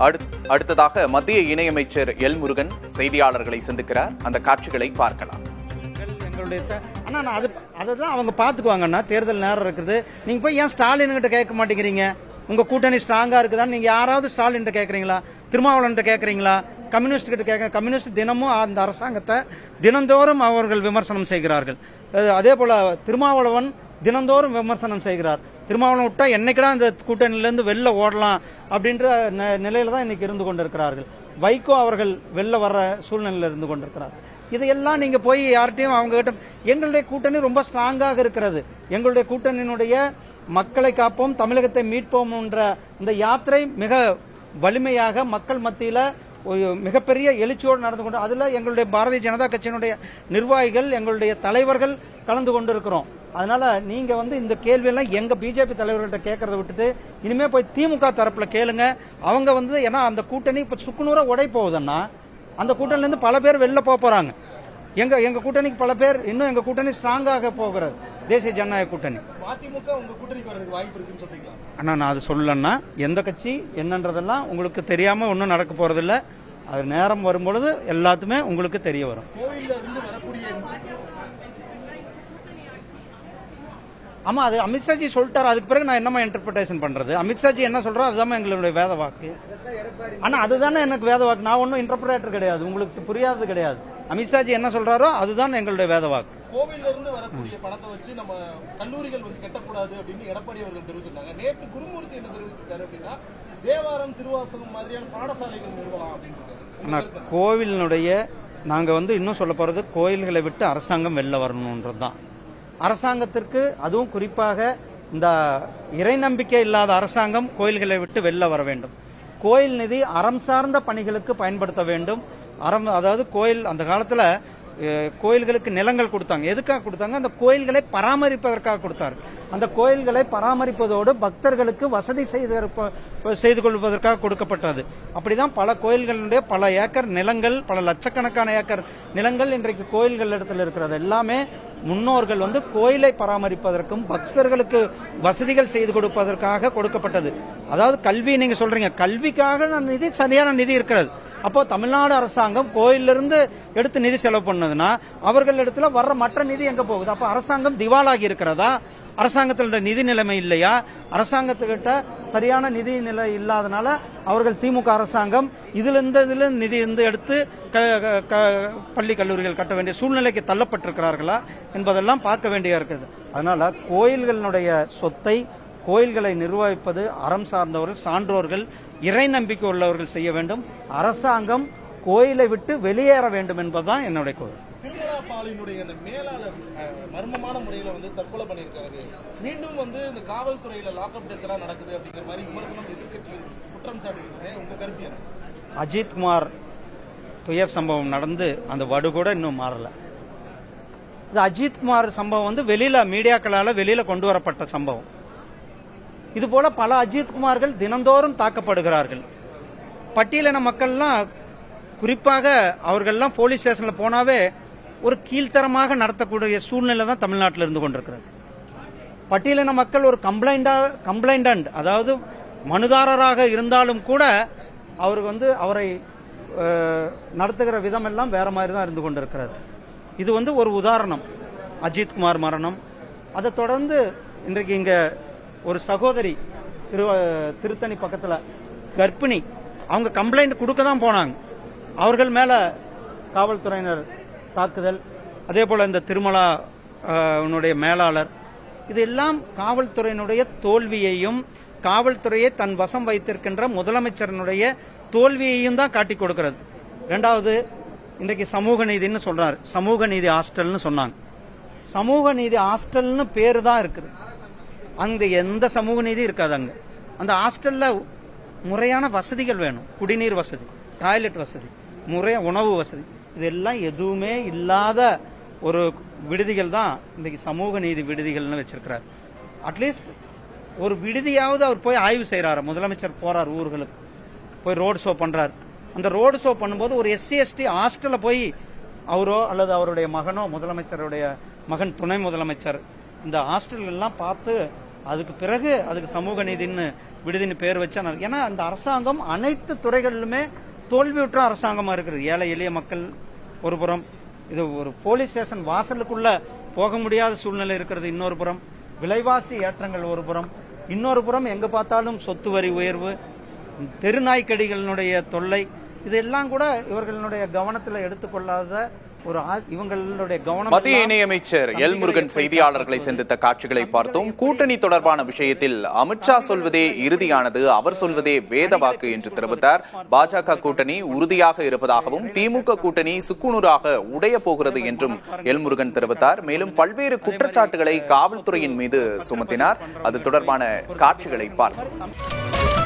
அடுத்ததாக மத்திய இணையமைச்சர் எல் முருகன் செய்தியாளர்களை சந்திக்கிறார். அந்த காட்சிகளை பார்க்கலாம். அதுதான் அவங்க பாத்துக்குவாங்கன்னா, தேர்தல் நேரம் இருக்குது. நீங்க போய் ஏன் ஸ்டாலின் கிட்ட கேட்க மாட்டேங்கிறீங்க? உங்க கூட்டணி ஸ்ட்ராங்கா இருக்குதான்னு நீங்க யாராவது ஸ்டாலின் கேட்கறீங்களா? திருமாவளவன் கேட்கறீங்களா? கம்யூனிஸ்ட் கிட்ட கேட்க? கம்யூனிஸ்ட் தினமும் அந்த அரசாங்கத்தை தினந்தோறும் அவர்கள் விமர்சனம் செய்கிறார்கள். அதே போல திருமாவளவன் தினந்தோறும் விமர்சனம் செய்கிறார். திருமாவளவன் விட்டா என்னைக்குடா இந்த கூட்டணியிலிருந்து வெளில ஓடலாம் அப்படின்ற நிலையில தான் இன்னைக்கு இருந்து கொண்டிருக்கிறார்கள். வைகோ அவர்கள் வெளில வர்ற சூழ்நிலையில இருந்து கொண்டிருக்கிறார். இதையெல்லாம் நீங்க போய் யார்கிட்டையும் அவங்க கிட்ட, எங்களுடைய கூட்டணி ரொம்ப ஸ்ட்ராங்காக இருக்கிறது, எங்களுடைய கூட்டணியினுடைய மக்களை காப்போம் தமிழகத்தை மீட்போம் என்ற இந்த யாத்திரை மிக வலிமையாக மக்கள் மத்தியில மிகப்பெரிய எழுச்சியோடு நடந்து கொண்டு, அதுல எங்களுடைய பாரதிய ஜனதா கட்சியினுடைய நிர்வாகிகள், எங்களுடைய தலைவர்கள் கலந்து கொண்டிருக்கிறோம். அதனால நீங்க இந்த கேள்வி எல்லாம் எங்க பிஜேபி தலைவர்கள்ட்ட கேட்கறத விட்டுட்டு இனிமே போய் திமுக தரப்புல கேளுங்க. அவங்க ஏன்னா அந்த கூட்டணி இப்ப சுக்குநூறா உடை போகுதுன்னா அந்த கூட்டணில இருந்து பல பேர் வெளில போறாங்க. எங்க கூட்டணிக்கு பல பேர் இன்னும் எங்க கூட்டணி ஸ்ட்ராங்காக போகிறது. தேசிய ஜனநாயக கூட்டணி உங்க கூட்டணிக்கு வரதுக்கு வாய்ப்பு இருக்குன்னு சொல்றீங்களா? அண்ணா, நான் அது சொல்லலன்னா எந்த கட்சி என்னன்றதெல்லாம் உங்களுக்கு தெரியாம ஒன்னும் நடக்க போறதில்ல. அது நேரம் வரும்பொழுது எல்லாத்துமே உங்களுக்கு தெரிய வரும். கோவில்ல இருந்து வரக்கூடிய ஆமா, அது அமித்ஷாஜி சொல்லிட்டாரு. அதுக்கு பிறகு நான் என்னமா இன்டர்பிரேஷன் பண்றது? அமித்ஷாஜி என்ன சொல்றோம் அதுதான் எங்களுடைய வேத வாக்கு. ஆனா அதுதானே எனக்கு வேத வாக்கு. நான் ஒன்னும் இன்டர்பிரேட்டர் கிடையாது, உங்களுக்கு புரியாதது கிடையாது. அமித்ஷாஜி என்ன சொல்றாரோ அதுதான் எங்களுடைய வேத வாக்கு. கோவில்ல இருந்து வரக்கூடிய பணத்தை வச்சு நம்ம கல்லூரிகள் கட்டக்கூடாது அப்படின்னு எடப்பாடி அவர்கள் தெரிவிச்சிருந்தாங்க. நேற்று குருமூர்த்தி என்ன தெரிவிச்சிருக்காரு அப்படின்னா, தேவாரம் திருவாசகம் மாதிரியான பாடசாலைகள் நிறுவலாம் அப்படின்னு. கோவிலினுடைய நாங்க இன்னும் சொல்ல போறது, கோயில்களை விட்டு அரசாங்கம் வெளில வரணும்ன்றதுதான். அரசாங்கத்திற்கு, அதுவும் குறிப்பாக இந்த இறை நம்பிக்கை இல்லாத அரசாங்கம் கோயில்களை விட்டு வெளில வர வேண்டும். கோயில் நிதி அறம் சார்ந்த பணிகளுக்கு பயன்படுத்த வேண்டும். அதாவது கோயில் அந்த காலத்துல கோயில்களுக்கு நிலங்கள் கொடுத்தாங்க. எதுக்காக கொடுத்தாங்க? அந்த கோயில்களை பராமரிப்பதற்காக கொடுத்தார். அந்த கோயில்களை பராமரிப்பதோடு பக்தர்களுக்கு வசதி செய்து கொள்வதற்காக கொடுக்கப்பட்டது. அப்படிதான் பல கோயில்களுடைய பல ஏக்கர் நிலங்கள், பல லட்சக்கணக்கான ஏக்கர் நிலங்கள் இன்றைக்கு கோயில்கள் இடத்துல இருக்கிறது. எல்லாமே முன்னோர்கள் கோயிலை பராமரிப்பதற்கும் பக்தர்களுக்கு வசதிகள் செய்து கொடுப்பதற்காக கொடுக்கப்பட்டது. அதாவது கல்வி, நீங்க சொல்றீங்க கல்விக்காக நிதி, சரியான நிதி இருக்கிறது. அப்போ தமிழ்நாடு அரசாங்கம் கோயிலிருந்து எடுத்து நிதி செலவு பண்ணதுன்னா அவர்கள் இடத்துல வர்ற மற்ற நிதி எங்க போகுது? அப்ப அரசாங்கம் திவாலாகி இருக்கிறதா? அரசாங்கத்தில நிதி நிலைமை இல்லையா? அரசாங்கத்துக்கிட்ட சரியான நிதி நிலை இல்லாதனால அவர்கள் திமுக அரசாங்கம் இதுல நிதி எடுத்து பள்ளி கல்லூரிகள் கட்ட வேண்டிய சூழ்நிலைக்கு தள்ளப்பட்டிருக்கிறார்களா என்பதெல்லாம் பார்க்க வேண்டியா இருக்குது. அதனால கோயில்களுடைய சொத்தை, கோயில்களை நிர்வகிப்பது அறம் சார்ந்தவர்கள், சான்றோர்கள், இறை நம்பிக்கை உள்ளவர்கள் செய்ய வேண்டும். அரசாங்கம் கோயிலை விட்டு வெளியேற வேண்டும் என்பதுதான் என்னுடைய கோரிக்கை. திருமலாபாலினுடைய அந்த மேலாளர் மர்மமான முறையில தற்கொலை பண்ணியிருக்காரு. மீண்டும் இந்த காவல்துறையில லாக்அப் டெத் எல்லாம் நடக்குது அப்படிங்கிற மாதிரி விமர்சனம் எதிர்கட்சிகள் குற்றம் சாட்டுகிறது. உங்க கருத்து என்ன? அஜித்குமார் துயர் சம்பவம் நடந்து அந்த வடு கூட இன்னும் மாறல. இது அஜித்குமார் சம்பவம் வெளியில மீடியாக்களால வெளியில கொண்டு வரப்பட்ட சம்பவம். இது போல பல அஜித்குமார்கள் தினந்தோறும் தாக்கப்படுகிறார்கள். பட்டியலின மக்கள்லாம், குறிப்பாக அவர்கள்லாம் போலீஸ் ஸ்டேஷன்ல போனாவே ஒரு கீழ்த்தரமாக நடத்தக்கூடிய சூழ்நிலை தான் தமிழ்நாட்டில் இருந்து கொண்டிருக்கிறது. பட்டியலின மக்கள் ஒரு கம்ப்ளைண்டன்ட், அதாவது மனுதாரராக இருந்தாலும் கூட அவருக்கு அவரை நடத்துகிற விதம் எல்லாம் வேற மாதிரி தான் இருந்து கொண்டிருக்கிறது. இது ஒரு உதாரணம், அஜித்குமார் மரணம். அதை தொடர்ந்து இன்றைக்கு இங்க ஒரு சகோதரி திருத்தணி பக்கத்துல கர்ப்பிணி, அவங்க கம்ப்ளைண்ட் கொடுக்க தான் போனாங்க. அவர்கள் மேல காவல்துறையினர் தாக்குதல். அதே போல இந்த திருமலா மேலாளர், இதெல்லாம் காவல்துறையினுடைய தோல்வியையும் காவல்துறையை தன் வசம் வைத்திருக்கின்ற முதலமைச்சரனுடைய தோல்வியையும் தான் காட்டி கொடுக்கிறது. இரண்டாவது, இன்றைக்கு சமூக நீதினு சொல்றாரு, சமூக நீதி ஹாஸ்டல்னு சொன்னாங்க. சமூக நீதி ஹாஸ்டல்னு பேரு தான் இருக்குது, அங்க எந்த சமூக நீதி இருக்காது. அங்க அந்த ஹாஸ்டல்ல முறையான வசதிகள் வேணும். குடிநீர் வசதி, டாய்லெட் வசதி, முறைய உணவு வசதி, இதெல்லாம் எதுவுமே இல்லாத ஒரு விடுதிகள் தான் இன்னைக்கு சமூக நீதி விடுதிகள்னு வச்சிருக்கிறார். அட்லீஸ்ட் ஒரு விடுதியாவது அவர் போய் ஆய்வு செய்யறாரு. முதலமைச்சர் போறார் ஊர்களுக்கு, போய் ரோடு ஷோ பண்றாரு. அந்த ரோடு ஷோ பண்ணும்போது ஒரு SC ST ஹாஸ்டல்ல போய் அவரோ அல்லது அவருடைய மகனோ, முதலமைச்சருடைய மகன், துணை முதலமைச்சர், இந்த ஹாஸ்டல் எல்லாம் பார்த்து அதுக்கு பிறகு அதுக்கு சமூக நீதின்னு விடுதின்னு பேர் வச்சா ஏன்னா அந்த அரசாங்கம் அனைத்து துறைகளிலுமே தோல்வியுற்ற அரசாங்கமா இருக்கிறது. ஏழை எளிய மக்கள் ஒரு புறம், இது ஒரு போலீஸ் ஸ்டேஷன் வாசலுக்குள்ள போக முடியாத சூழ்நிலை இருக்கிறது இன்னொரு புறம், விலைவாசி ஏற்றங்கள் ஒரு புறம், இன்னொரு புறம் எங்க பார்த்தாலும் சொத்து வரி உயர்வு, தெருநாய்க்கடிகளினுடைய தொல்லை, இதெல்லாம் கூட இவர்களுடைய கவனத்தில் எடுத்துக்கொள்ளாத ஒரு இவங்களுடைய கவனம். மத்திய இணையமைச்சர் எல் முருகன் செய்தியாளர்களை சந்தித்த காட்சிகளை பார்த்தோம். கூட்டணி தொடர்பான விஷயத்தில் அமித்ஷா சொல்வதே இறுதியானது, அவர் சொல்வதே வேத வாக்கு என்று தெரிவித்தார். பாஜக கூட்டணி உறுதியாக இருப்பதாகவும் திமுக கூட்டணி சுக்குநூறாக உடைய போகிறது என்றும் எல் முருகன் தெரிவித்தார். மேலும் பல்வேறு குற்றச்சாட்டுகளை காவல்துறையின் மீது சுமத்தினார். அது தொடர்பான காட்சிகளை பார்த்தோம்.